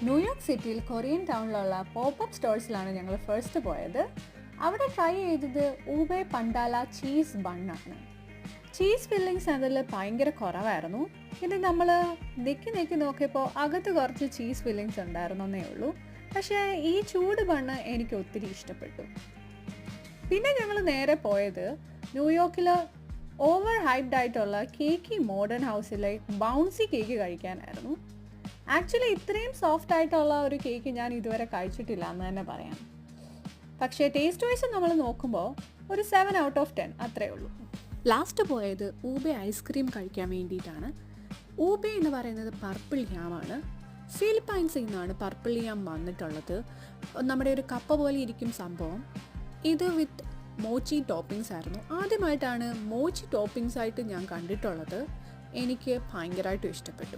New York സിറ്റിയിൽ Korean ടൗണിലുള്ള popup സ്റ്റോഴ്സിലാണ് ഞങ്ങൾ first പോയത്. അവിടെ ട്രൈ ചെയ്തത് ഊബെ പണ്ടാല ചീസ് ബണ്ണാണ്. ചീസ് ഫില്ലിങ്സ് അതിൽ ഭയങ്കര കുറവായിരുന്നു. ഇത് നമ്മൾ നെക്കി നോക്കിയപ്പോൾ അകത്ത് കുറച്ച് ചീസ് ഫില്ലിങ്സ് ഉണ്ടായിരുന്നേ ഉള്ളൂ. പക്ഷേ ഈ ചൂട് ബണ്ണ് എനിക്ക് ഒത്തിരി ഇഷ്ടപ്പെട്ടു. പിന്നെ ഞങ്ങൾ നേരെ പോയത് ന്യൂയോർക്കിൽ ഓവർ ഹൈപ്ഡ് ആയിട്ടുള്ള കേക്കി മോഡേൺ ഹൗസിലെ ബൗൺസി കേക്ക് കഴിക്കാനായിരുന്നു. ആക്ച്വലി ഇത്രയും സോഫ്റ്റ് ആയിട്ടുള്ള ഒരു കേക്ക് ഞാൻ ഇതുവരെ കഴിച്ചിട്ടില്ല എന്ന് തന്നെ പറയാം. പക്ഷേ ടേസ്റ്റ് വൈസ് നമ്മൾ നോക്കുമ്പോൾ ഒരു 7 ഔട്ട് ഓഫ് 10 അത്രേ ഉള്ളൂ. ലാസ്റ്റ് പോയത് ഊബെ ഐസ്ക്രീം കഴിക്കാൻ വേണ്ടിയിട്ടാണ്. ഊബെ എന്ന് പറയുന്നത് പർപ്പിൾ യാമാണ്. ഫിലിപ്പൈൻസിൽ നിന്നാണ് പർപ്പിൾ യാം വന്നിട്ടുള്ളത്. നമ്മുടെ ഒരു കപ്പ പോലെ ഇരിക്കും സംഭവം. ഇത് വിത്ത് മോച്ചി ടോപ്പിങ്സ് ആയിരുന്നു. ആദ്യമായിട്ടാണ് മോച്ചി ടോപ്പിങ്സ് ആയിട്ട് ഞാൻ കണ്ടിട്ടുള്ളത്. എനിക്ക് ഭയങ്കരമായിട്ടും ഇഷ്ടപ്പെട്ടു.